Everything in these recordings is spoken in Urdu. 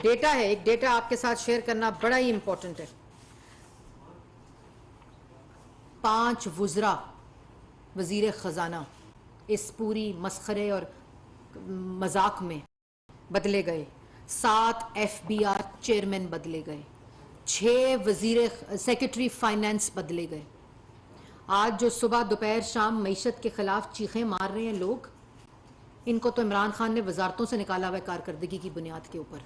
ڈیٹا ہے, ایک ڈیٹا آپ کے ساتھ شیئر کرنا بڑا ہی امپورٹنٹ ہے. 5 وزراء وزیر خزانہ اس پوری مسخرے اور مذاق میں بدلے گئے, 7 FBI چیئرمین بدلے گئے, 6 سیکرٹری فائنانس بدلے گئے. آج جو صبح دوپہر شام معیشت کے خلاف چیخیں مار رہے ہیں لوگ, ان کو تو عمران خان نے وزارتوں سے نکالا ہوا ہے کارکردگی کی بنیاد کے اوپر.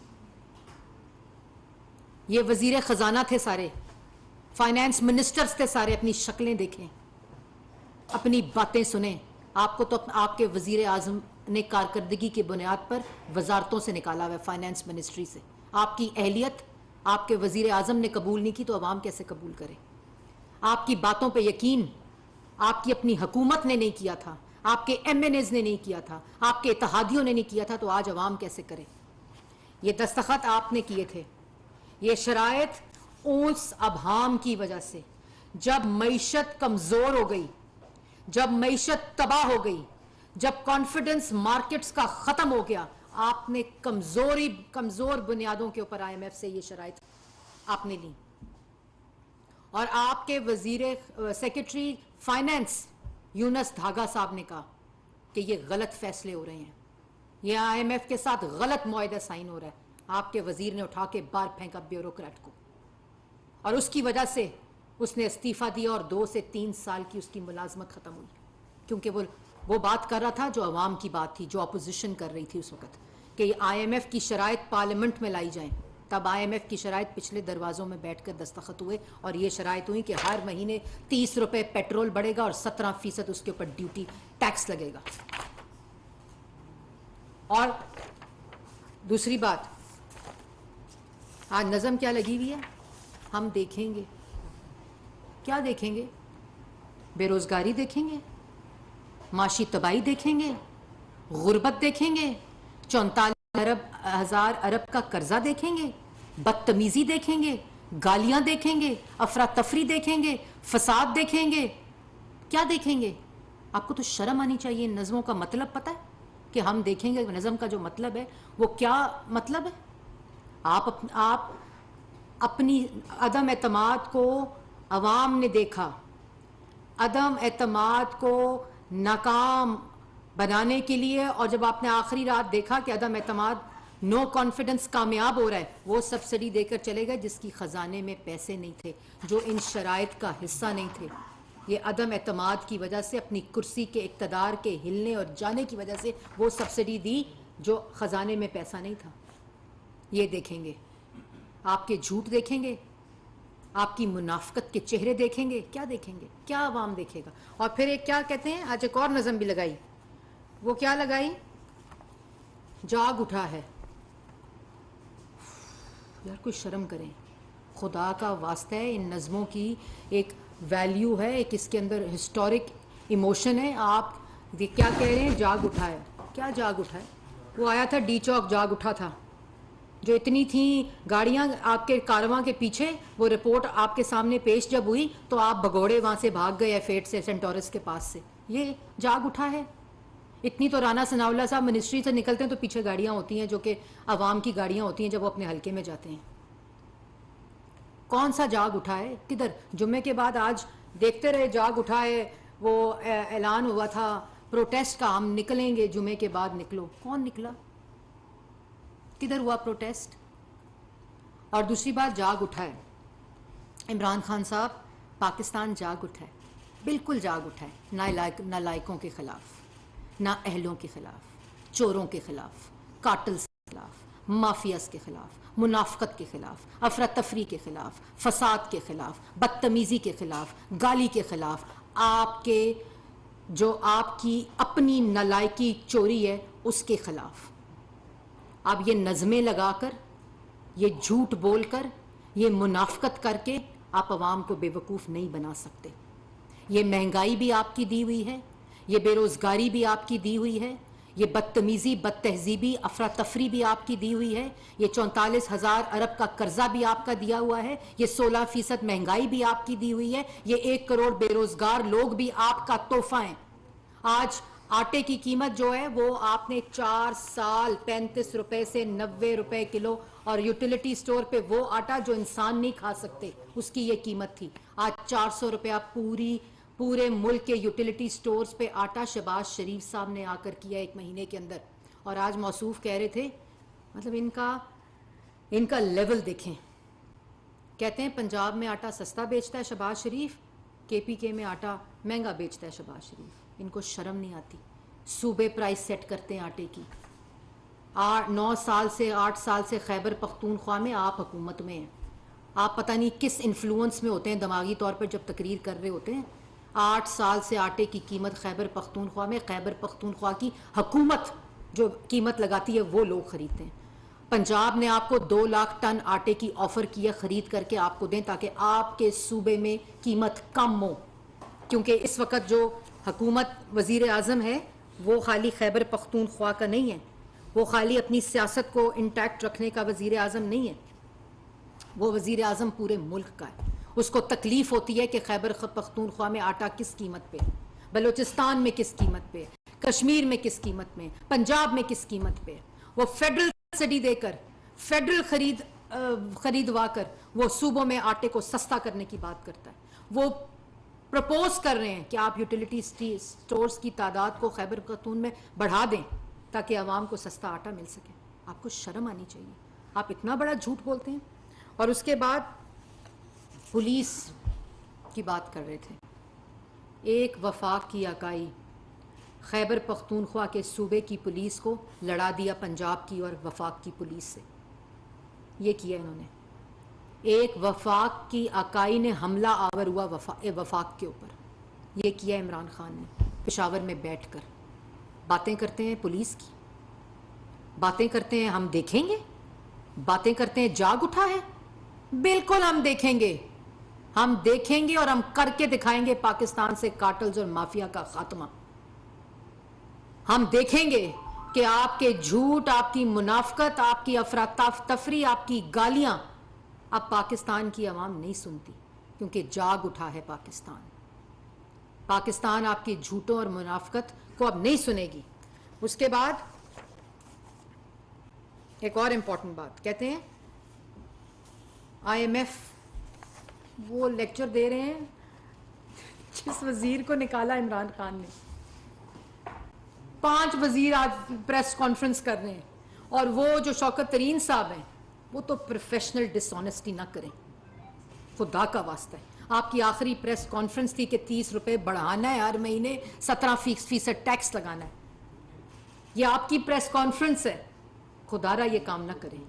یہ وزیر خزانہ تھے سارے, فائنانس منسٹرز تھے سارے. اپنی شکلیں دیکھیں, اپنی باتیں سنیں. آپ کو تو آپ کے وزیر اعظم نے کارکردگی کی بنیاد پر وزارتوں سے نکالا ہوا ہے, فائنانس منسٹری سے. آپ کی اہلیت آپ کے وزیر اعظم نے قبول نہیں کی تو عوام کیسے قبول کرے؟ آپ کی باتوں پہ یقین آپ کی اپنی حکومت نے نہیں کیا تھا, آپ کے MNAs نے نہیں کیا تھا, آپ کے اتحادیوں نے نہیں کیا تھا, تو آج عوام کیسے کرے؟ یہ دستخط آپ نے کیے تھے. یہ شرائط اس ابہام کی وجہ سے, جب معیشت کمزور ہو گئی, جب معیشت تباہ ہو گئی, جب کانفیڈنس مارکیٹس کا ختم ہو گیا, آپ نے کمزور بنیادوں کے اوپر IMF سے یہ شرائط آپ نے لی. اور آپ کے سیکرٹری فائنانس یونس دھاگا صاحب نے کہا کہ یہ غلط فیصلے ہو رہے ہیں, یہ IMF کے ساتھ غلط معاہدہ سائن ہو رہا ہے. آپ کے وزیر نے اٹھا کے باہر پھینکا بیوروکریٹ کو, اور اس کی وجہ سے اس نے استعفیٰ دیا اور 2 سے 3 سال کی اس کی ملازمت ختم ہوئی. کیونکہ وہ بات کر رہا تھا جو عوام کی بات تھی, جو اپوزیشن کر رہی تھی اس وقت, کہ IMF کی شرائط پارلیمنٹ میں لائی جائیں. تب IMF کی شرائط پچھلے دروازوں میں بیٹھ کر دستخط ہوئے, اور یہ شرائط ہوئی کہ ہر مہینے 30 روپے پیٹرول بڑھے گا اور 17% اس کے اوپر ڈیوٹی ٹیکس لگے گا. اور دوسری بات, آج نظم کیا لگی ہوئی ہے؟ ہم دیکھیں گے. کیا دیکھیں گے؟ بے روزگاری دیکھیں گے, معاشی تباہی دیکھیں گے, غربت دیکھیں گے, 44,000 ارب کا قرضہ دیکھیں گے, بدتمیزی دیکھیں گے, گالیاں دیکھیں گے, افراتفری دیکھیں گے, فساد دیکھیں گے. کیا دیکھیں گے؟ آپ کو تو شرم آنی چاہیے. ان نظموں کا مطلب پتہ ہے کہ ہم دیکھیں گے؟ نظم کا جو مطلب ہے وہ کیا مطلب ہے؟ آپ اپنی عدم اعتماد کو عوام نے دیکھا, عدم اعتماد کو ناکام بنانے کے لیے, اور جب آپ نے آخری رات دیکھا کہ عدم اعتماد نو کانفیڈنس کامیاب ہو رہا ہے, وہ سبسڈی دے کر چلے گئے جس کی خزانے میں پیسے نہیں تھے, جو ان شرائط کا حصہ نہیں تھے. یہ عدم اعتماد کی وجہ سے, اپنی کرسی کے اقتدار کے ہلنے اور جانے کی وجہ سے وہ سبسڈی دی جو خزانے میں پیسہ نہیں تھا. یہ دیکھیں گے, آپ کے جھوٹ دیکھیں گے, آپ کی منافقت کے چہرے دیکھیں گے. کیا دیکھیں گے؟ کیا عوام دیکھے گا؟ اور پھر ایک کیا کہتے ہیں, آج ایک اور نظم بھی لگائی. وہ کیا لگائی؟ جاگ اٹھا ہے. یار کوئی شرم کریں, خدا کا واسطہ ہے. ان نظموں کی ایک ویلیو ہے, ایک اس کے اندر ہسٹورک ایموشن ہے. آپ کیا کہہ رہے ہیں؟ جاگ اٹھا ہے. کیا جاگ اٹھا ہے؟ وہ آیا تھا ڈی چوک, جاگ اٹھا تھا. جو اتنی تھیں گاڑیاں آپ کے کارواں کے پیچھے, وہ رپورٹ آپ کے سامنے پیش جب ہوئی تو آپ بھگوڑے وہاں سے بھاگ گئے F8 سے, سینٹورس کے پاس سے. یہ جاگ اٹھا ہے. اتنی تو رانا ثناءاللہ صاحب منسٹری سے نکلتے ہیں تو پیچھے گاڑیاں ہوتی ہیں جو کہ عوام کی گاڑیاں ہوتی ہیں جب وہ اپنے حلقے میں جاتے ہیں. کون سا جاگ اٹھا ہے؟ کدھر؟ جمعے کے بعد آج دیکھتے رہے جاگ اٹھا ہے. وہ اعلان ہوا تھا پروٹیسٹ کا, ہم نکلیں گے, جمعے کے بعد نکلو. کون نکلا؟ کدھر ہوا پروٹیسٹ؟ اور دوسری بات, جاگ اٹھا ہے. عمران خان صاحب, پاکستان جاگ اٹھا ہے, بالکل جاگ اٹھا ہے. نالائکوں کے خلاف, نااہلوں کے خلاف, چوروں کے خلاف, کارٹلز کے خلاف, مافیاز کے خلاف, منافقت کے خلاف, افراتفری کے خلاف, فساد کے خلاف, بدتمیزی کے خلاف, گالی کے خلاف, آپ کے جو آپ کی اپنی نالائکی چوری ہے اس کے خلاف. اب یہ نظمیں لگا کر, یہ جھوٹ بول کر, یہ منافقت کر کے آپ عوام کو بے وقوف نہیں بنا سکتے. یہ مہنگائی بھی آپ کی دی ہوئی ہے, یہ بے روزگاری بھی آپ کی دی ہوئی ہے, یہ بدتمیزی, بد تہذیبی, افراتفری بھی آپ کی دی ہوئی ہے, یہ 44,000 ارب کا قرضہ بھی آپ کا دیا ہوا ہے, یہ 16% مہنگائی بھی آپ کی دی ہوئی ہے, یہ 1 کروڑ بے روزگار لوگ بھی آپ کا تحفہ ہیں. آج آٹے کی قیمت جو ہے وہ آپ نے 4 سال 35 روپے سے 90 روپے کلو، اور یوٹیلیٹی سٹور پہ وہ آٹا جو انسان نہیں کھا سکتے اس کی یہ قیمت تھی. آج 400 روپیہ پورے ملک کے یوٹیلیٹی سٹورز پہ آٹا شہباز شریف صاحب نے آ کر کیا 1 مہینے کے اندر. اور آج موصوف کہہ رہے تھے، مطلب ان کا لیول دیکھیں. کہتے ہیں پنجاب میں آٹا سستا بیچتا ہے شہباز شریف، کے پی کے میں آٹا مہنگا بیچتا ہے شہباز شریف. ان کو شرم نہیں آتی. صوبے پرائس سیٹ کرتے ہیں آٹے کی. 9 سال سے 8 سال سے خیبر پختونخوا میں آپ حکومت میں ہیں. آپ پتہ نہیں کس انفلوئنس میں ہوتے ہیں دماغی طور پر جب تقریر کر رہے ہوتے ہیں. 8 سال سے آٹے کی قیمت خیبر پختونخوا میں خیبر پختونخوا کی حکومت جو قیمت لگاتی ہے وہ لوگ خریدتے ہیں. پنجاب نے آپ کو 2 لاکھ ٹن آٹے کی آفر کی ہے خرید کر کے آپ کو دیں تاکہ آپ کے صوبے میں قیمت کم ہو. کیونکہ اس وقت جو حکومت وزیر اعظم ہے وہ خالی خیبر پختونخوا کا نہیں ہے، وہ خالی اپنی سیاست کو انٹیکٹ رکھنے کا وزیر اعظم نہیں ہے، وہ وزیر اعظم پورے ملک کا ہے. اس کو تکلیف ہوتی ہے کہ خیبر پختونخوا میں آٹا کس قیمت پہ، بلوچستان میں کس قیمت پہ، کشمیر میں کس قیمت میں، پنجاب میں کس قیمت پہ. وہ فیڈرل سبسڈی دے کر، فیڈرل خریدوا کر وہ صوبوں میں آٹے کو سستا کرنے کی بات کرتا ہے. وہ پرپوز کر رہے ہیں کہ آپ یوٹیلیٹی سٹورز کی تعداد کو خیبر پختون میں بڑھا دیں تاکہ عوام کو سستا آٹا مل سکے. آپ کو شرم آنی چاہیے. آپ اتنا بڑا جھوٹ بولتے ہیں. اور اس کے بعد پولیس کی بات کر رہے تھے. ایک وفاق کی اکائی خیبر پختونخوا کے صوبے کی پولیس کو لڑا دیا پنجاب کی اور وفاق کی پولیس سے. یہ کیا انہوں نے. ایک وفاق کی اکائی نے حملہ آور ہوا وفاق کے اوپر. یہ کیا عمران خان نے پشاور میں بیٹھ کر. باتیں کرتے ہیں پولیس کی، باتیں کرتے ہیں ہم دیکھیں گے، باتیں کرتے ہیں جاگ اٹھا ہے. بالکل ہم دیکھیں گے اور ہم کر کے دکھائیں گے پاکستان سے کارٹلز اور مافیا کا خاتمہ. ہم دیکھیں گے کہ آپ کے جھوٹ، آپ کی منافقت، آپ کی افراتفری، آپ کی گالیاں اب پاکستان کی عوام نہیں سنتی کیونکہ جاگ اٹھا ہے پاکستان. پاکستان آپ کی جھوٹوں اور منافقت کو اب نہیں سنے گی. اس کے بعد ایک اور امپورٹنٹ بات کہتے ہیں آئی ایم ایف وہ لیکچر دے رہے ہیں جس وزیر کو نکالا عمران خان نے. 5 وزیر آج پریس کانفرنس کر رہے ہیں اور وہ جو شوکت ترین صاحب ہیں وہ تو پروفیشنل ڈس آنیسٹی نہ کریں خدا کا واسطہ ہے. آپ کی آخری پریس کانفرنس تھی کہ 30 روپے بڑھانا ہے ہر مہینے، 17% ٹیکس لگانا ہے. یہ آپ کی پریس کانفرنس ہے. خدا را یہ کام نہ کریں.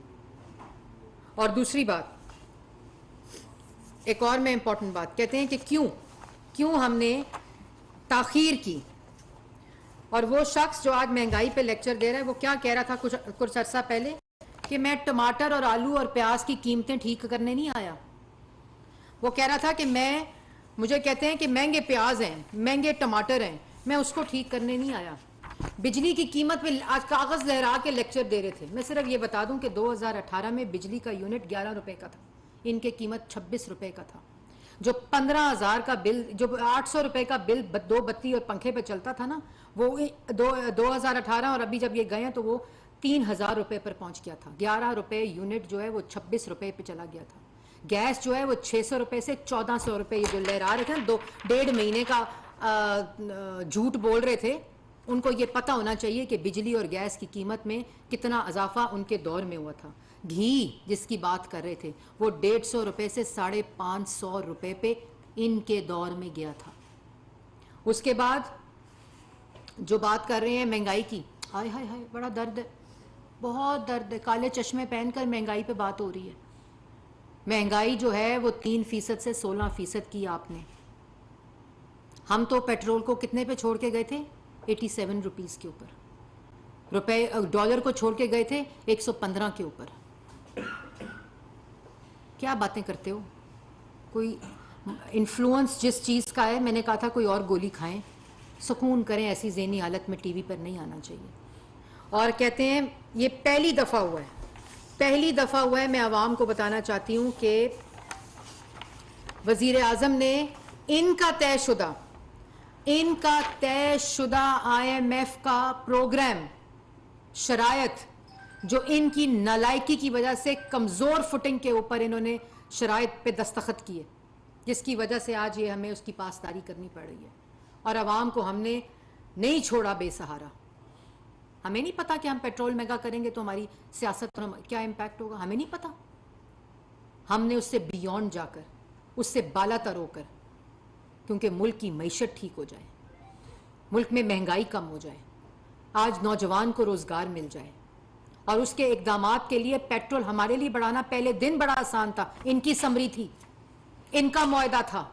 اور دوسری بات، ایک اور میں امپورٹنٹ بات کہتے ہیں کہ کیوں ہم نے تاخیر کی. اور وہ شخص جو آج مہنگائی پہ لیکچر دے رہا ہے وہ کیا کہہ رہا تھا کچھ عرصہ پہلے کہ میں ٹماٹر اور آلو اور پیاز کی قیمتیں ٹھیک کرنے نہیں آیا. وہ کہہ رہا تھا کہ مجھے کہتے ہیں کہ مہنگے پیاز ہیں، مہنگے ٹماٹر ہیں، میں اس کو ٹھیک کرنے نہیں آیا. بجلی کی قیمت پہ آج کاغذ لہرا کے لیکچر دے رہے تھے. میں صرف یہ بتا دوں کہ 2018 میں بجلی کا یونٹ 11 روپے کا تھا، ان کی قیمت 26 روپے کا تھا. جو 15,000 کا بل، جو 800 روپے کا بل 2 بتی اور پنکھے پہ چلتا تھا نا، وہ 2018 اور ابھی جب یہ گئے ہیں تو وہ 3,000 روپے پر پہنچ گیا تھا. 11 روپے یونٹ جو ہے وہ 26 روپے پہ چلا گیا تھا. گیس جو ہے وہ 600 روپے سے 1400 روپے، یہ جو لہرا رہے تھے نا 1.5 مہینے کا جھوٹ بول رہے تھے، ان کو یہ پتہ ہونا چاہیے کہ بجلی اور گیس کی قیمت میں کتنا اضافہ ان کے دور میں ہوا تھا. گھی جس کی بات کر رہے تھے وہ 150 روپے سے 550 روپے پہ ان کے دور میں گیا تھا. اس کے بعد جو بات کر رہے ہیں مہنگائی کی، ہائے ہائے ہائے بڑا درد ہے، بہت درد ہے. کالے چشمے پہن کر مہنگائی پہ بات ہو رہی ہے. مہنگائی جو ہے وہ 3% سے 16% کی آپ نے. ہم تو پیٹرول کو کتنے پہ چھوڑ کے گئے تھے؟ 87 روپیز کے اوپر. ڈالر کو چھوڑ کے گئے تھے 115 کے اوپر. کیا باتیں کرتے ہو؟ کوئی انفلوئنس جس چیز کا ہے، میں نے کہا تھا کوئی اور گولی کھائیں، سکون کریں، ایسی ذہنی حالت میں ٹی وی پر نہیں آنا چاہیے. اور کہتے ہیں یہ پہلی دفعہ ہوا ہے، میں عوام کو بتانا چاہتی ہوں کہ وزیر اعظم نے ان کا طے شدہ ان کا طے شدہ IMF کا پروگرام شرائط جو ان کی نالائکی کی وجہ سے کمزور فٹنگ کے اوپر انہوں نے شرائط پہ دستخط کیے، جس کی وجہ سے آج یہ ہمیں اس کی پاسداری کرنی پڑ رہی ہے، اور عوام کو ہم نے نہیں چھوڑا بے سہارا۔ ہمیں نہیں پتا کہ ہم پیٹرول مہنگا کریں گے تو ہماری سیاست پر کیا امپیکٹ ہوگا، ہمیں نہیں پتا۔ ہم نے اس سے بیونڈ جا کر، اس سے بالا تر ہو کر، کیونکہ ملک کی معیشت ٹھیک ہو جائے، ملک میں مہنگائی کم ہو جائے، آج نوجوان کو روزگار مل جائے، اور اس کے اقدامات کے لیے پیٹرول ہمارے لیے بڑھانا پہلے دن بڑا آسان تھا، ان کی سمری تھی، ان کا معاہدہ تھا،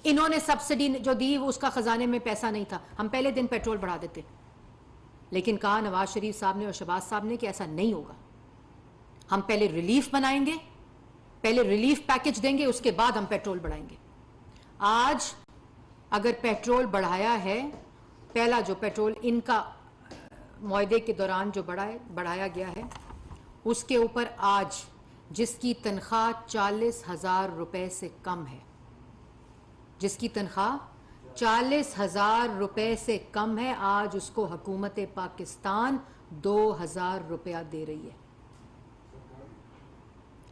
انہوں نے سبسڈی جو دی اس کا خزانے میں پیسہ نہیں تھا، ہم پہلے دن پیٹرول بڑھا دیتے، لیکن کہا نواز شریف صاحب نے اور شہباز صاحب نے کہ ایسا نہیں ہوگا، ہم پہلے ریلیف بنائیں گے، پہلے ریلیف پیکج دیں گے، اس کے بعد ہم پیٹرول بڑھائیں گے۔ آج اگر پیٹرول بڑھایا ہے، پہلا جو پیٹرول ان کا معاہدے کے دوران جو بڑھایا گیا ہے، اس کے اوپر آج جس کی تنخواہ 40,000 روپے سے کم ہے، جس کی تنخواہ 40,000 روپے سے کم ہے، آج اس کو حکومت پاکستان 2,000 روپیہ دے رہی ہے۔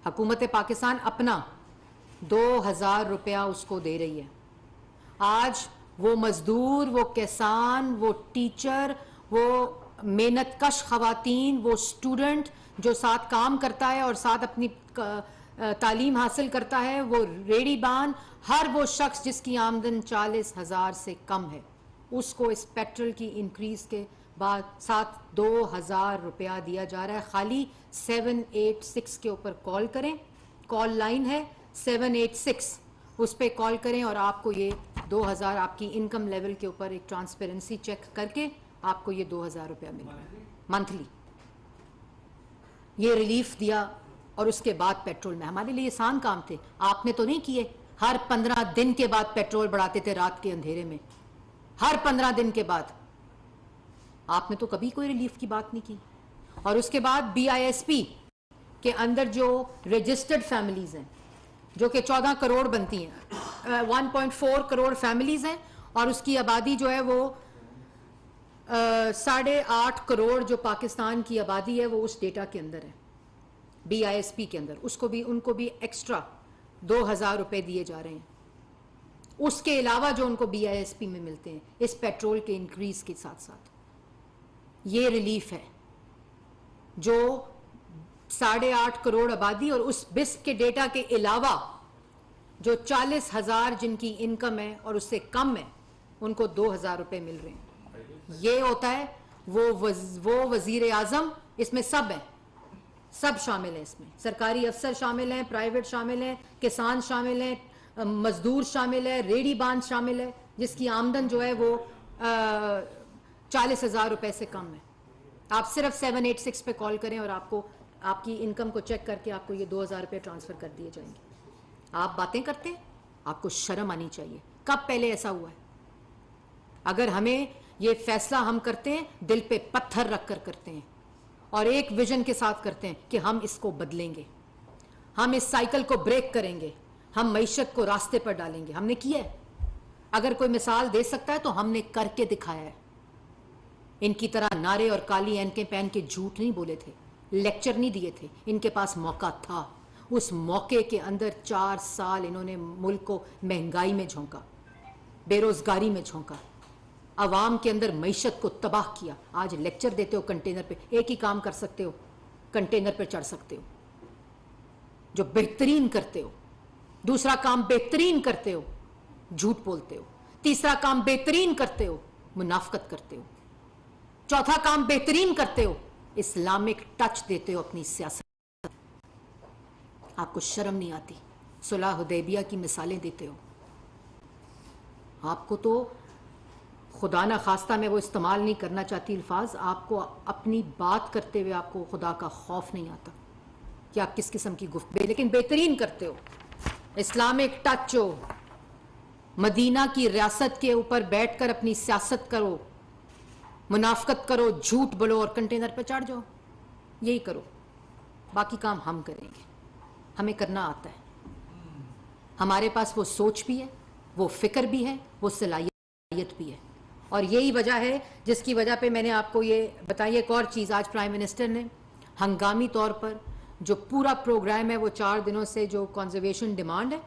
حکومت پاکستان اپنا 2,000 روپیہ اس کو دے رہی ہے۔ آج وہ مزدور، وہ کسان، وہ ٹیچر، وہ محنت کش خواتین، وہ اسٹوڈنٹ جو ساتھ کام کرتا ہے اور ساتھ اپنی تعلیم حاصل کرتا ہے، وہ ریڑی بان، ہر وہ شخص جس کی آمدن 40,000 سے کم ہے، اس کو اس پیٹرول کی انکریز کے بعد ساتھ 2,000 روپیہ دیا جا رہا ہے۔ خالی 786 کے اوپر کال کریں، کال لائن ہے 786، اس پہ کال کریں اور آپ کو یہ 2,000 آپ کی انکم لیول کے اوپر ایک ٹرانسپیرنسی چیک کر کے آپ کو یہ 2,000 روپیہ مل رہا ہے منتھلی۔ یہ ریلیف دیا، اور اس کے بعد پیٹرول میں ہمارے لیے آسان کام تھے، آپ نے تو نہیں کیے۔ ہر 15 دن کے بعد پیٹرول بڑھاتے تھے رات کے اندھیرے میں، ہر 15 دن کے بعد۔ آپ نے تو کبھی کوئی ریلیف کی بات نہیں کی۔ اور اس کے بعد BISP کے اندر جو رجسٹرڈ فیملیز ہیں، جو کہ 14 کروڑ بنتی ہیں، 1.4 کروڑ فیملیز ہیں، اور اس کی آبادی جو ہے وہ 8.5 کروڑ جو پاکستان کی آبادی ہے وہ اس ڈیٹا کے اندر ہے، BISP کے اندر۔ اس کو بھی، ان کو بھی ایکسٹرا 2,000 روپے دیے جا رہے ہیں، اس کے علاوہ جو ان کو BISP میں ملتے ہیں، اس پیٹرول کے انکریز کے ساتھ ساتھ۔ یہ ریلیف ہے جو 8.5 کروڑ آبادی اور اس BISP کے ڈیٹا کے علاوہ جو 40,000 جن کی انکم ہے اور اس سے کم ہے، ان کو 2,000 روپے مل رہے ہیں۔ یہ ہوتا ہے وہ وزیر اعظم، اس میں سب ہیں، سب شامل ہیں، اس میں سرکاری افسر شامل ہیں، پرائیویٹ شامل ہیں، کسان شامل ہیں، مزدور شامل ہے، ریڑی باندھ شامل ہے، جس کی آمدن جو ہے وہ 40,000 روپے سے کم ہے۔ آپ صرف 786 پہ کال کریں اور آپ کو آپ کی انکم کو چیک کر کے آپ کو یہ 2,000 روپے ٹرانسفر کر دیے جائیں گے۔ آپ باتیں کرتے ہیں، آپ کو شرم آنی چاہیے۔ کب پہلے ایسا ہوا ہے؟ اگر ہمیں یہ فیصلہ ہم کرتے ہیں، دل پہ پتھر رکھ کر کرتے ہیں، اور ایک ویژن کے ساتھ کرتے ہیں کہ ہم اس کو بدلیں گے، ہم اس سائیکل کو بریک کریں گے، ہم معیشت کو راستے پر ڈالیں گے۔ ہم نے کیا ہے، اگر کوئی مثال دے سکتا ہے تو ہم نے کر کے دکھایا ہے۔ ان کی طرح نعرے اور کالی اینکیں پہن کے جھوٹ نہیں بولے تھے، لیکچر نہیں دیے تھے، ان کے پاس موقع تھا۔ اس موقع کے اندر 4 سال انہوں نے ملک کو مہنگائی میں جھونکا، بے روزگاری میں جھونکا، عوام کے اندر معیشت کو تباہ کیا۔ آج لیکچر دیتے ہو کنٹینر پہ، ایک ہی کام کر سکتے ہو، کنٹینر پہ چڑھ سکتے ہو جو بہترین کرتے ہو، دوسرا کام بہترین کرتے ہو، جھوٹ بولتے ہو، تیسرا کام بہترین کرتے ہو، منافقت کرتے ہو، چوتھا کام بہترین کرتے ہو، اسلامک ٹچ دیتے ہو اپنی سیاست۔ آپ کو شرم نہیں آتی؟ صلح حدیبیہ کی مثالیں دیتے ہو۔ آپ کو تو خدا نہ خواستہ، میں وہ استعمال نہیں کرنا چاہتی الفاظ، آپ کو اپنی بات کرتے ہوئے آپ کو خدا کا خوف نہیں آتا کہ آپ کس قسم کی گفتگو، لیکن بہترین کرتے ہو۔ اسلامک ٹچ ہو، مدینہ کی ریاست کے اوپر بیٹھ کر اپنی سیاست کرو، منافقت کرو، جھوٹ بولو اور کنٹینر پہ چڑھ جاؤ، یہی کرو۔ باقی کام ہم کریں گے، ہمیں کرنا آتا ہے، ہمارے پاس وہ سوچ بھی ہے، وہ فکر بھی ہے، وہ صلاحیت بھی ہے۔ اور یہی وجہ ہے جس کی وجہ پہ میں نے آپ کو یہ بتائی. ایک اور چیز, آج پرائم منسٹر نے ہنگامی طور پر جو پورا پروگرام ہے وہ 4 دنوں سے جو کنزرویشن ڈیمانڈ ہے,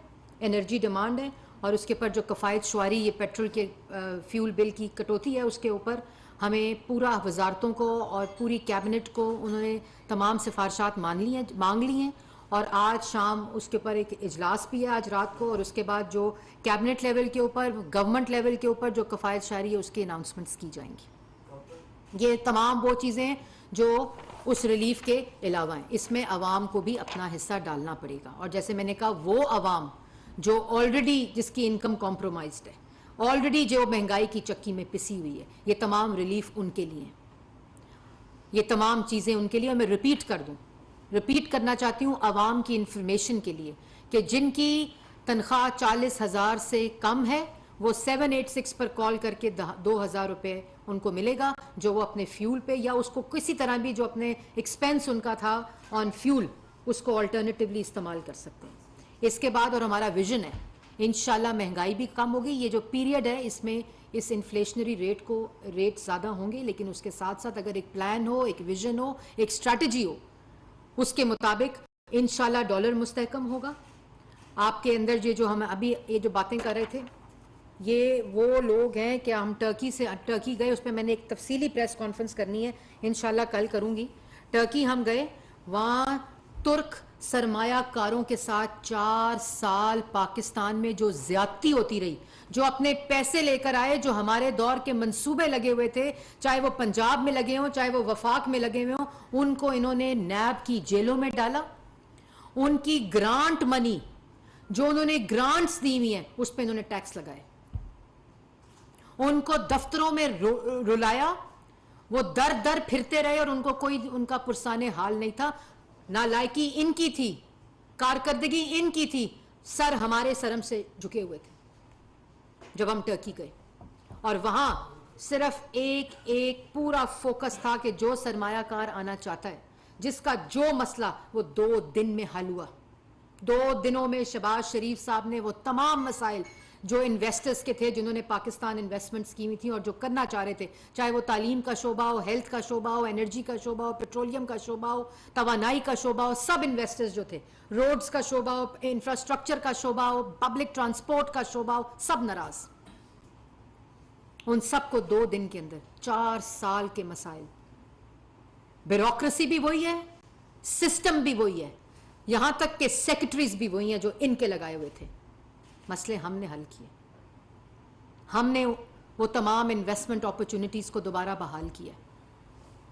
انرجی ڈیمانڈ ہے, اور اس کے پر جو کفایت شعاری یہ پیٹرول کے فیول بل کی کٹوتی ہے, اس کے اوپر ہمیں پورا وزارتوں کو اور پوری کیبنٹ کو انہوں نے تمام سفارشات مانگ لی ہیں. اور آج شام اس کے اوپر ایک اجلاس بھی ہے آج رات کو, اور اس کے بعد جو کیبنٹ لیول کے اوپر, گورنمنٹ لیول کے اوپر جو کفایت شعاری ہے اس کی اناؤنسمنٹس کی جائیں گی. یہ تمام وہ چیزیں جو اس ریلیف کے علاوہ ہیں. اس میں عوام کو بھی اپنا حصہ ڈالنا پڑے گا, اور جیسے میں نے کہا وہ عوام جو آلریڈی جس کی انکم کمپرومائزڈ ہے, آلریڈی جو مہنگائی کی چکی میں پسی ہوئی ہے, یہ تمام ریلیف ان کے لیے ہیں, یہ تمام چیزیں ان کے لیے. میں ریپیٹ کرنا چاہتی ہوں عوام کی انفارمیشن کے لیے کہ جن کی تنخواہ 40,000 سے کم ہے وہ 786 پر کال کر کے 2,000 روپے ان کو ملے گا, جو وہ اپنے فیول پہ یا اس کو کسی طرح بھی جو اپنے ایکسپینس ان کا تھا آن فیول اس کو آلٹرنیٹیولی استعمال کر سکتے ہیں. اس کے بعد اور ہمارا ویژن ہے انشاءاللہ مہنگائی بھی کم ہوگی. یہ جو پیریڈ ہے اس میں اس انفلیشنری ریٹ زیادہ ہوں گے, لیکن اس کے ساتھ ساتھ اگر ایک پلان ہو, ایک ویژن ہو, ایک اسٹریٹجی ہو, اس کے مطابق انشاءاللہ ڈالر مستحکم ہوگا. آپ کے اندر جو ہم ابھی یہ جو باتیں کر رہے تھے, یہ وہ لوگ ہیں کہ ہم ٹرکی گئے, اس پہ میں نے ایک تفصیلی پریس کانفرنس کرنی ہے انشاءاللہ کل کروں گی. ٹرکی ہم گئے, وہاں ترک سرمایہ کاروں کے ساتھ 4 سال پاکستان میں جو زیادتی ہوتی رہی, جو اپنے پیسے لے کر آئے, جو ہمارے دور کے منصوبے لگے ہوئے تھے, چاہے وہ پنجاب میں لگے ہوں, چاہے وہ وفاق میں لگے ہوئے ہوں, ان کو انہوں نے نیب کی جیلوں میں ڈالا. ان کی گرانٹ منی جو انہوں نے گرانٹس دی ہوئی ہیں اس پہ انہوں نے ٹیکس لگائے, ان کو دفتروں میں رلایا, وہ در در پھرتے رہے اور ان کو کوئی ان کا پرسان حال نہیں تھا. نالائکی ان کی تھی, کارکردگی ان کی تھی, سر ہمارے سرم سے جھکے ہوئے تھے جب ہم ٹرکی گئے. اور وہاں صرف ایک پورا فوکس تھا کہ جو سرمایہ کار آنا چاہتا ہے, جس کا جو مسئلہ وہ 2 دن میں حل ہوا. 2 دنوں میں شہباز شریف صاحب نے وہ تمام مسائل جو انویسٹرز کے تھے, جنہوں نے پاکستان انویسٹمنٹس کی ہوئی تھیں اور جو کرنا چاہ رہے تھے, چاہے وہ تعلیم کا شعبہ ہو, ہیلتھ کا شعبہ ہو, انرجی کا شعبہ ہو, پیٹرولیم کا شعبہ ہو, توانائی کا شعبہ ہو, سب انویسٹرز جو تھے, روڈز کا شعبہ ہو, انفراسٹرکچر کا شعبہ ہو, پبلک ٹرانسپورٹ کا شعبہ ہو, سب ناراض. ان سب کو 2 دن کے اندر 4 سال کے مسائل, بیوروکریسی بھی وہی ہے, سسٹم بھی وہی ہے, یہاں تک کہ سیکرٹریز بھی وہی ہیں جو ان کے لگائے ہوئے تھے. مسئلے ہم نے حل کیے, ہم نے وہ تمام انویسٹمنٹ اپرچونٹیز کو دوبارہ بحال کیا,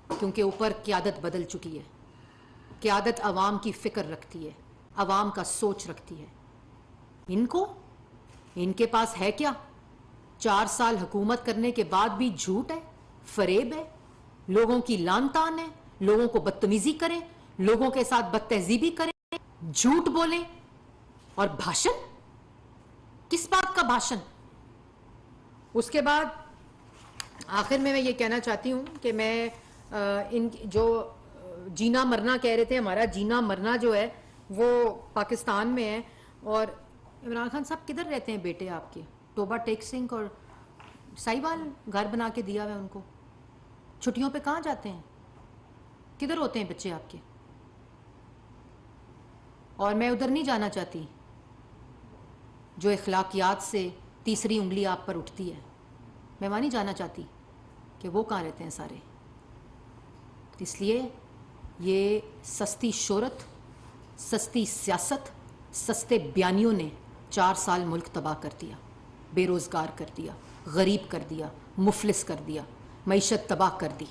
کیونکہ اوپر قیادت بدل چکی ہے. قیادت عوام کی فکر رکھتی ہے, عوام کا سوچ رکھتی ہے. ان کے پاس ہے کیا؟ 4 سال حکومت کرنے کے بعد بھی جھوٹ ہے, فریب ہے, لوگوں کی لان تان ہے, لوگوں کو بدتمیزی کریں, لوگوں کے ساتھ بد تہذیبی کریں, جھوٹ بولیں, اور بھاشن, کس بات کا بھاشن؟ اس کے بعد آخر میں یہ کہنا چاہتی ہوں کہ میں ان جو جینا مرنا کہہ رہے تھے, ہمارا جینا مرنا جو ہے وہ پاکستان میں ہے. اور عمران خان صاحب کدھر رہتے ہیں بیٹے آپ کے؟ توبہ ٹیک سنگھ اور سائیوال گھر بنا کے دیا ہوا ان کو, چھٹیوں پہ کہاں جاتے ہیں؟ کدھر ہوتے ہیں بچے آپ کے؟ اور میں ادھر نہیں جانا چاہتی جو اخلاقیات سے تیسری انگلی آپ پر اٹھتی ہے, میں وہاں نہیں جانا چاہتی کہ وہ کہاں رہتے ہیں سارے. اس لیے یہ سستی شہرت, سستی سیاست, سستے بیانیوں نے 4 سال ملک تباہ کر دیا, بے روزگار کر دیا, غریب کر دیا, مفلس کر دیا, معیشت تباہ کر دی.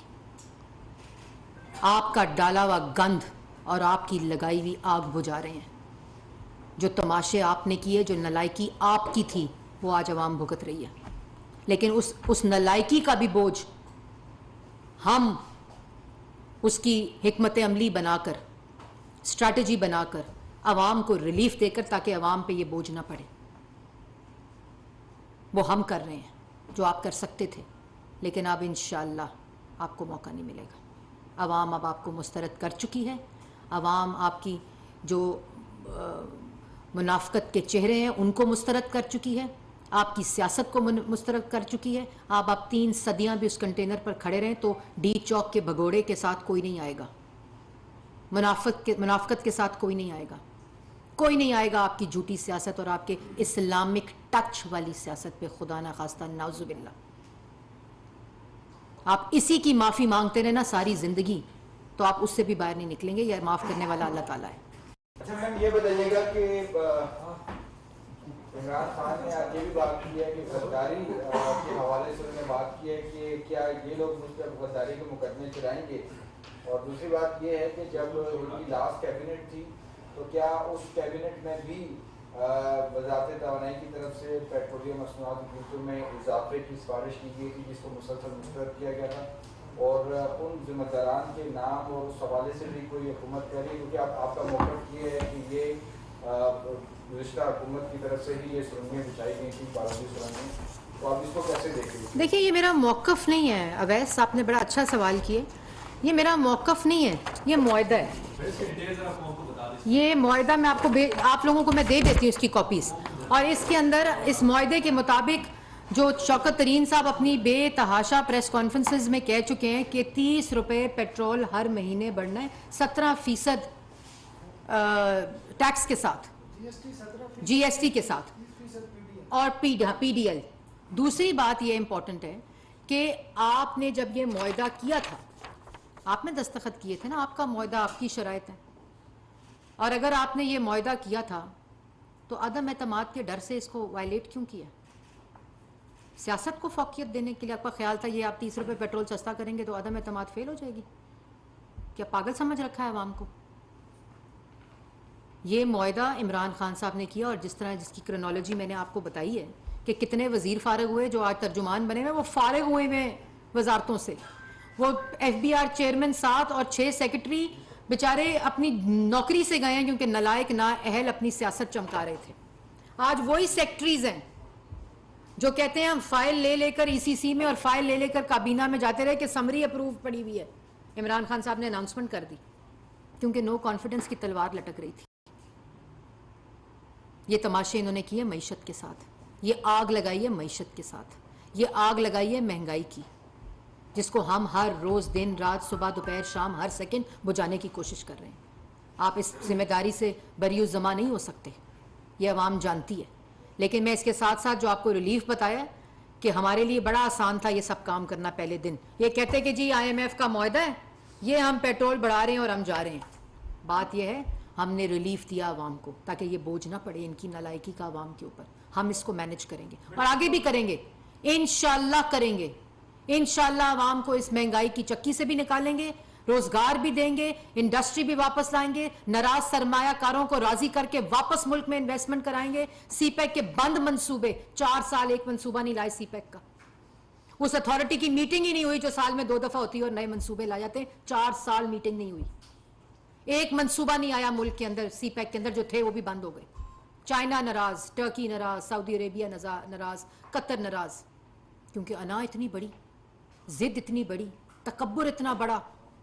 آپ کا ڈالا ہوا گند اور آپ کی لگائی ہوئی آگ بجھا رہے ہیں. جو تماشے آپ نے کیے, جو نالائکی آپ کی تھی, وہ آج عوام بھگت رہی ہے. لیکن اس نالائکی کا بھی بوجھ ہم اس کی حکمت عملی بنا کر, اسٹریٹجی بنا کر, عوام کو ریلیف دے کر, تاکہ عوام پہ یہ بوجھ نہ پڑے, وہ ہم کر رہے ہیں جو آپ کر سکتے تھے. لیکن اب انشاءاللہ آپ کو موقع نہیں ملے گا. عوام اب آپ کو مسترد کر چکی ہے. عوام آپ کی جو منافقت کے چہرے ہیں ان کو مسترد کر چکی ہے. آپ کی سیاست کو مسترد کر چکی ہے. آپ 3 صدیاں بھی اس کنٹینر پر کھڑے رہیں تو ڈی چوک کے بھگوڑے کے ساتھ کوئی نہیں آئے گا, منافقت کے ساتھ کوئی نہیں آئے گا, کوئی نہیں آئے گا آپ کی جھوٹی سیاست اور آپ کے اسلامک ٹچ والی سیاست پہ, خدا نہ خواستہ نعوذ باللہ. آپ اسی کی معافی مانگتے رہنا ساری زندگی, تو آپ اس سے بھی باہر نہیں نکلیں گے. یہ معاف کرنے والا اللہ تعالیٰ ہے. اچھا میم یہ بتائیے گا کہ عمران خان نے آج یہ بھی بات کی ہے کہ غداری کے حوالے سے انہوں نے بات کی ہے کہ کیا یہ لوگ مجھ پر غداری کے مقدمے چلائیں گے, اور دوسری بات یہ ہے کہ جب ان کی لاسٹ کیبنٹ تھی تو کیا اس کیبنٹ میں بھی وزارت توانائی کی طرف سے پیٹرولیم مصنوعات کی قیمتوں میں اضافے کی سفارش کی گئی تھی جس کو مسلسل مسترد کیا گیا تھا, اور ان ذمہ داران کے نام اور اس حوالے سے بھی کوئی حکومت کہہ رہی ہے, کیونکہ آپ کا موقف یہ ہے کہ یہ گزشتہ حکومت کی طرف سے ہی یہ سرنگیں بچھائی گئی تھیں, بارودی سرنگیں, تو آپ اس کو کیسے دیکھیں گے؟ دیکھیے یہ میرا موقف نہیں ہے اویس, آپ نے بڑا اچھا سوال کیے. یہ میرا موقف نہیں ہے, یہ معاہدہ ہے. یہ معاہدہ میں آپ لوگوں کو میں دے دیتی ہوں اس کی کاپیز, اور اس کے اندر اس معاہدے کے مطابق جو شوکت ترین صاحب اپنی بے تحاشا پریس کانفرنسز میں کہہ چکے ہیں کہ 30 روپے پیٹرول ہر مہینے بڑھنا ہے, 17% ٹیکس کے ساتھ, جی ایس ٹی کے ساتھ, اور پی ڈی ایل. دوسری بات یہ امپورٹنٹ ہے کہ آپ نے جب یہ معاہدہ کیا تھا, آپ نے دستخط کیے تھے نا, آپ کا معاہدہ آپ کی شرائط ہے, اور اگر آپ نے یہ معاہدہ کیا تھا تو عدم اعتماد کے ڈر سے اس کو وائلیٹ کیوں کیا؟ سیاست کو فوقیت دینے کے لیے آپ کا خیال تھا یہ آپ 30 روپے پیٹرول سستا کریں گے تو عدم اعتماد فیل ہو جائے گی؟ کیا پاگل سمجھ رکھا ہے عوام کو؟ یہ معاہدہ عمران خان صاحب نے کیا, اور جس طرح جس کی کرونالوجی میں نے آپ کو بتائی ہے کہ کتنے وزیر فارغ ہوئے جو آج ترجمان بنے ہوئے, وہ فارغ ہوئے ہوئے وزارتوں سے. وہ ایف بی آر چیئرمین 7 اور 6 سیکرٹری بیچارے اپنی نوکری سے گئے ہیں کیونکہ نالائق نااہل اپنی سیاست چمکا رہے تھے. آج وہی سیکرٹریز ہیں جو کہتے ہیں ہم فائل لے کر ای سی سی میں اور فائل لے کر کابینہ میں جاتے رہے کہ سمری اپروو پڑی ہوئی ہے. عمران خان صاحب نے اناؤنسمنٹ کر دی کیونکہ نو کانفیڈنس کی تلوار لٹک رہی تھی. یہ تماشے انہوں نے کیے معیشت کے ساتھ, یہ آگ لگائی ہے معیشت کے ساتھ, یہ آگ لگائی ہے مہنگائی کی, جس کو ہم ہر روز دن رات صبح دوپہر شام ہر سیکنڈ بجھانے کی کوشش کر رہے ہیں. آپ اس ذمہ داری سے بری الزمہ نہیں ہو سکتے, یہ عوام جانتی ہے. لیکن میں اس کے ساتھ ساتھ جو آپ کو ریلیف بتایا کہ ہمارے لیے بڑا آسان تھا یہ سب کام کرنا پہلے دن, یہ کہتے کہ جی آئی ایم ایف کا معاہدہ ہے, یہ ہم پیٹرول بڑھا رہے ہیں اور ہم جا رہے ہیں. بات یہ ہے ہم نے ریلیف دیا عوام کو تاکہ یہ بوجھ نہ پڑے ان کی نالائکی کا عوام کے اوپر. ہم اس کو مینج کریں گے اور آگے بھی کریں گے, انشاءاللہ کریں گے. انشاءاللہ عوام کو اس مہنگائی کی چکی سے بھی نکالیں گے, روزگار بھی دیں گے, انڈسٹری بھی واپس لائیں گے, ناراض سرمایہ کاروں کو راضی کر کے واپس ملک میں انویسٹمنٹ کرائیں گے. سی پیک کے بند منصوبے, 4 سال ایک منصوبہ نہیں لائے سی پیک کا. اس اتھارٹی کی میٹنگ ہی نہیں ہوئی جو سال میں 2 دفعہ ہوتی ہے اور نئے منصوبے لائے جاتے ہیں. 4 سال میٹنگ نہیں ہوئی, ایک منصوبہ نہیں آیا ملک کے اندر. سی پیک کے اندر جو تھے وہ بھی بند ہو گئے. چائنا ناراض, ٹرکی ناراض, سعودی عربیہ ناراض, قطر ناراض, کیونکہ انا اتنی بڑی, ضد اتنی بڑی, تکبر اتنا بڑا.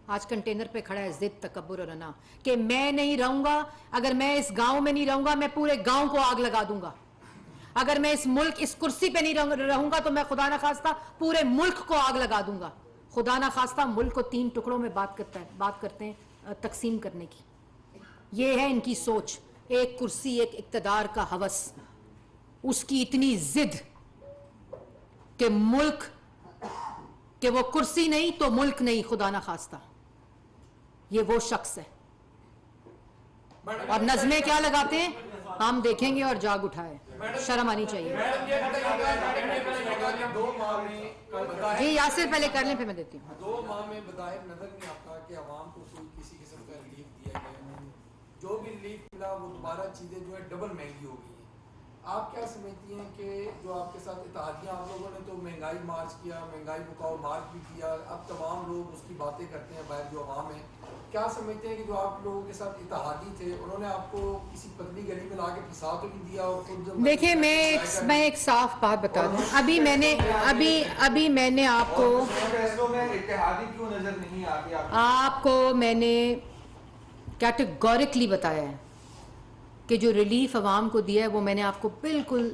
آج کنٹینر پہ کھڑا ہے ضد, تکبر اور انا کہ میں نہیں رہوں گا, اگر میں اس گاؤں میں نہیں رہوں گا میں پورے گاؤں کو آگ لگا دوں گا. اگر میں اس ملک اس کرسی پہ نہیں رہوں گا تو میں خدا نہ خواستہ پورے ملک کو آگ لگا دوں گا. خدا نہ خواستہ ملک کو 3 ٹکڑوں میں بات کرتے ہیں تقسیم کرنے کی. یہ ہے ان کی سوچ, ایک کرسی ایک اقتدار کا ہوس, اس کی اتنی ضد کہ ملک کہ وہ کرسی نہیں تو ملک نہیں. خدا نہ خواستہ یہ وہ شخص ہے. اور نظمیں کیا لگاتے ہیں ہم دیکھیں گے اور جاگ اٹھائے, شرم آنی چاہیے. جی یاسر پہلے کر لیں پھر میں دیتی ہوں. 2 ماہ میں بظاہر نظر نہیں آتا کہ عوام کو کوئی کسی قسم کا ریلیف دیا گیا ہے. جو بھی ریلیف ملا وہ دوبارہ چیزیں جو ہے ڈبل مہنگی ہو گئی ہیں. آپ کیا سمجھتی ہیں کہ جو آپ کے ساتھ اتحادیہ, آپ لوگوں نے تو مہنگائی مارچ کیا, مہنگائی مکاؤ مارچ بھی کیا, اب تمام لوگ اس کی باتیں کرتے ہیں باہر جو عوام ہے, کیا سمجھتے ہیں کہ جو آپ لوگوں کے ساتھ اتحادی تھے انہوں نے آپ کو کسی پتلی گلی میں لا کے پھنسا تو نہیں دیا؟ اور خود دیکھیں میں ایک صاف بات بتا دوں, ابھی میں نے آپ کو اتحادی کیوں نظر نہیں آتی آپ کو میں نے کیٹیگورکلی بتایا ہے کہ جو ریلیف عوام کو دیا ہے وہ میں نے آپ کو بالکل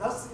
10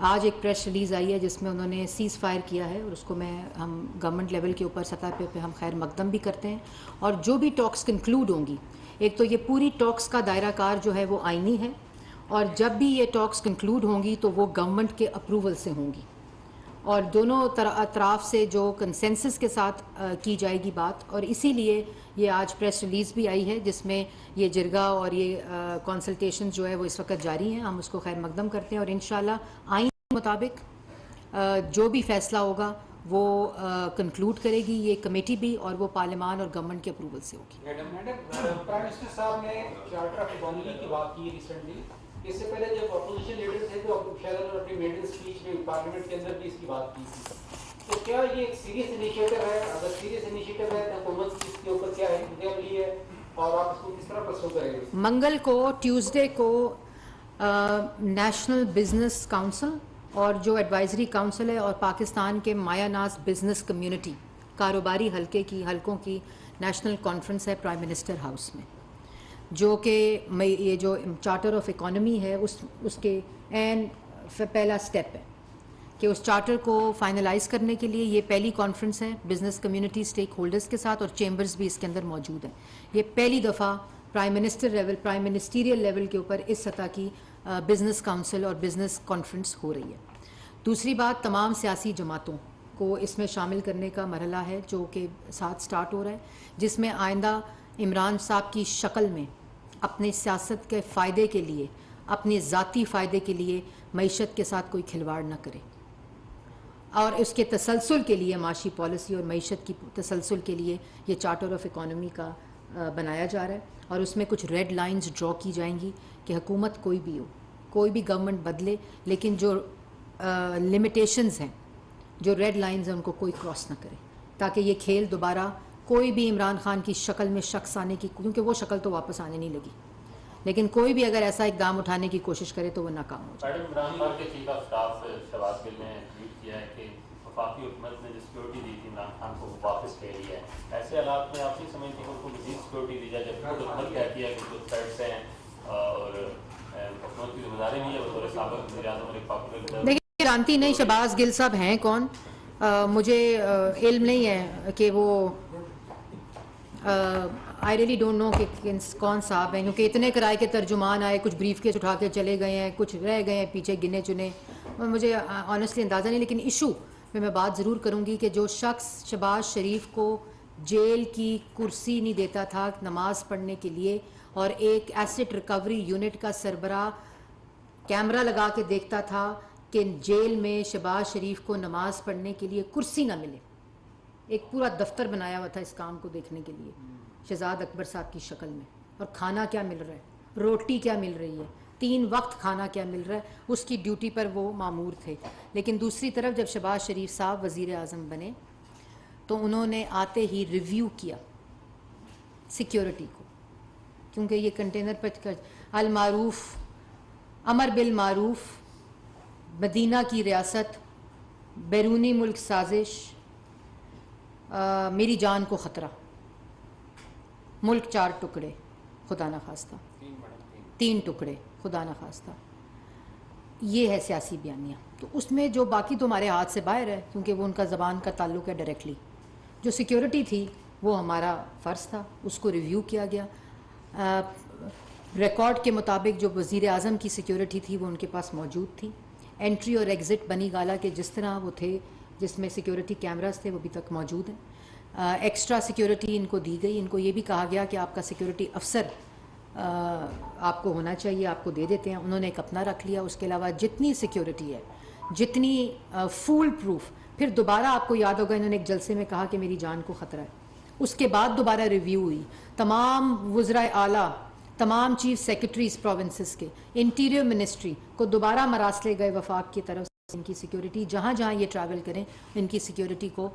آج ایک پریس ریلیز آئی ہے جس میں انہوں نے سیز فائر کیا ہے، اور اس کو ہم گورنمنٹ لیول کے اوپر سطح پہ ہم خیر مقدم بھی کرتے ہیں. اور جو بھی ٹاکس کنکلوڈ ہوں گی، ایک تو یہ پوری ٹاکس کا دائرہ کار جو ہے وہ آئینی ہے، اور جب بھی یہ ٹاکس کنکلوڈ ہوں گی تو وہ گورنمنٹ کے اپروول سے ہوں گی، اور دونوں اطراف سے جو کنسنسس کے ساتھ کی جائے گی بات. اور اسی لیے یہ آج پریس ریلیز بھی آئی ہے جس میں یہ جرگہ اور یہ کنسلٹیشن جو ہے وہ اس وقت جاری ہیں. ہم اس کو خیر مقدم کرتے ہیں، اور انشاءاللہ آئین کے مطابق جو بھی فیصلہ ہوگا وہ کنکلوڈ کرے گی یہ کمیٹی بھی، اور وہ پارلیمان اور گورنمنٹ کے اپروول سے ہوگی. میڈم پرائم منسٹر صاحب نے چارٹر آف اکانومی کی بات کی ریسنٹلی. اس سے پہلے جب اپوزیشن لیڈر تھے تو شاید انہوں نے اپنی میڈل اسپیچ میں پارلیمنٹ کے اندر بھی اس کی بات کی تھی. تو کیا یہ ایک سیریس انیشیٹو ہے؟ اگر سیریس انیشیٹو ہے تو حکومت اس کے اوپر کیا اقدام لی ہے اور آپ اس کو کس طرح پرسو کریں گے؟ منگل کو ٹیوزڈے کو نیشنل بزنس کونسل اور جو ایڈوائزری کونسل ہے اور پاکستان کے مایا ناز بزنس کمیونٹی کاروباری حلقوں کی نیشنل کانفرنس ہے پرائم منسٹر ہاؤس میں، جو کہ یہ جو چارٹر آف اکانومی ہے اس کے پہلا سٹیپ ہے کہ اس چارٹر کو فائنلائز کرنے کے لیے یہ پہلی کانفرنس ہے بزنس کمیونٹی اسٹیک ہولڈرز کے ساتھ، اور چیمبرز بھی اس کے اندر موجود ہیں. یہ پہلی دفعہ پرائم منسٹریل لیول کے اوپر اس سطح کی بزنس کونسل اور بزنس کانفرنس ہو رہی ہے. دوسری بات، تمام سیاسی جماعتوں کو اس میں شامل کرنے کا مرحلہ ہے جو کہ ساتھ سٹارٹ ہو رہا ہے، جس میں آئندہ عمران صاحب کی شکل میں اپنے سیاست کے فائدے کے لیے، اپنے ذاتی فائدے کے لیے معیشت کے ساتھ کوئی کھلواڑ نہ کرے، اور اس کے تسلسل کے لیے معاشی پالیسی اور معیشت کی تسلسل کے لیے یہ چارٹر آف اکانومی کا بنایا جا رہا ہے. اور اس میں کچھ ریڈ لائنز ڈرا کی جائیں گی کہ حکومت کوئی بھی ہو، کوئی بھی گورنمنٹ بدلے، لیکن جو لمیٹیشنز ہیں، جو ریڈ لائنز ہیں، ان کو کوئی کراس نہ کرے، تاکہ یہ کھیل دوبارہ کوئی بھی عمران خان کی شکل میں شخص آنے کی، کیونکہ وہ شکل تو واپس آنے نہیں لگی، لیکن کوئی بھی اگر ایسا اقدام اٹھانے کی کوشش کرے تو وہ ناکام ہو جائے. میڈم عمران خان کے چیف آف اسٹاف شہباز گل نے ٹویٹ کیا ہے کہ وفاقی حکومت نے جو سیکورٹی دی تھی عمران خان کو واپس لے لی ہے. ایسے حالات میں آپ نہیں سمجھتے کہ ان کو مزید سیکورٹی دی جائے جب حکومت کہتی ہے کہ جو تھریٹس ہیں اور حکومت کی ذمہ داری نہیں ہے بطور سابق وزیر اعظم اور ایک پاپولر لیڈر؟ دیکھیے، گرانتی نہیں شہباز گل صاحب ہیں کون، مجھے علم نہیں ہے کہ وہ آئی ریلی ڈونٹ نو کہ کون صاحب ہیں، کیونکہ اتنے کرائے کے ترجمان آئے، کچھ بریف کیس اٹھا کے چلے گئے ہیں، کچھ رہ گئے ہیں پیچھے گنے چنے، مجھے آنیسٹلی اندازہ نہیں. لیکن ایشو میں بات ضرور کروں گی کہ جو شخص شہباز شریف کو جیل کی کرسی نہیں دیتا تھا نماز پڑھنے کے لیے، اور ایک ایسٹ ریکوری یونٹ کا سربراہ کیمرہ لگا کے دیکھتا تھا کہ جیل میں شہباز شریف کو نماز پڑھنے کے لیے کرسی نہ ملے، ایک پورا دفتر بنایا ہوا تھا اس کام کو دیکھنے کے لیے شہزاد اکبر صاحب کی شکل میں، اور کھانا کیا مل رہا ہے، روٹی کیا مل رہی ہے، 3 وقت کھانا کیا مل رہا ہے، اس کی ڈیوٹی پر وہ مامور تھے. لیکن دوسری طرف جب شہباز شریف صاحب وزیر اعظم بنے تو انہوں نے آتے ہی ریویو کیا سیکیورٹی کو، کیونکہ یہ کنٹینر پر المعروف امر بالمعروف، مدینہ کی ریاست، بیرونی ملک سازش، میری جان کو خطرہ، ملک 4 ٹکڑے خدا نخواستہ، 3 ٹکڑے خدا نخواستہ، یہ ہے سیاسی بیانیہ. تو اس میں جو باقی تو ہمارے ہاتھ سے باہر ہے، کیونکہ وہ ان کا زبان کا تعلق ہے ڈائریکٹلی. جو سیکیورٹی تھی وہ ہمارا فرض تھا، اس کو ریویو کیا گیا. ریکارڈ کے مطابق جو وزیر اعظم کی سیکیورٹی تھی وہ ان کے پاس موجود تھی. انٹری اور ایگزٹ بنی گالا کے جس طرح وہ تھے، جس میں سیکیورٹی کیمراز تھے، وہ ابھی تک موجود ہیں. ایکسٹرا سیکیورٹی ان کو دی گئی، ان کو یہ بھی کہا گیا کہ آپ کا سیکیورٹی افسر آپ کو ہونا چاہیے، آپ کو دے دیتے ہیں. انہوں نے ایک اپنا رکھ لیا. اس کے علاوہ جتنی سیکیورٹی ہے، جتنی فول پروف، پھر دوبارہ آپ کو یاد ہوگا انہوں نے ایک جلسے میں کہا کہ میری جان کو خطرہ ہے. اس کے بعد دوبارہ ریویو ہوئی، تمام وزرائے اعلیٰ، تمام چیف سیکرٹریز پروونسز کے، انٹیریئر منسٹری کو دوبارہ مراسلے گئے وفاق کی طرف سے ان کی سیکیورٹی، جہاں جہاں یہ ٹریول کریں ان کی سیکیورٹی کو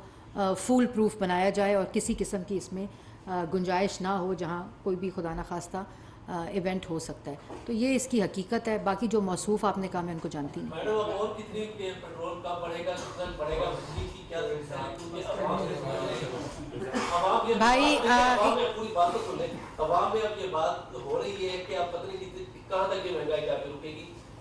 فول پروف بنایا جائے اور کسی قسم کی اس میں گنجائش نہ ہو جہاں کوئی بھی خدا نخواستہ ایونٹ ہو سکتا ہے. تو یہ اس کی حقیقت ہے. باقی جو موصوف آپ نے کہا میں ان کو جانتی نہیں. میڈم اب اور کتنی پیٹرول کا بڑھے گا، کتنا بڑھے گا، بجلی کی کیا بھائی پوری بات تو سن لیں. عوام میں اب یہ بات ہو رہی ہے کہ اب پتہ نہیں کہاں تک یہ مہنگائی جا کے رکے گی.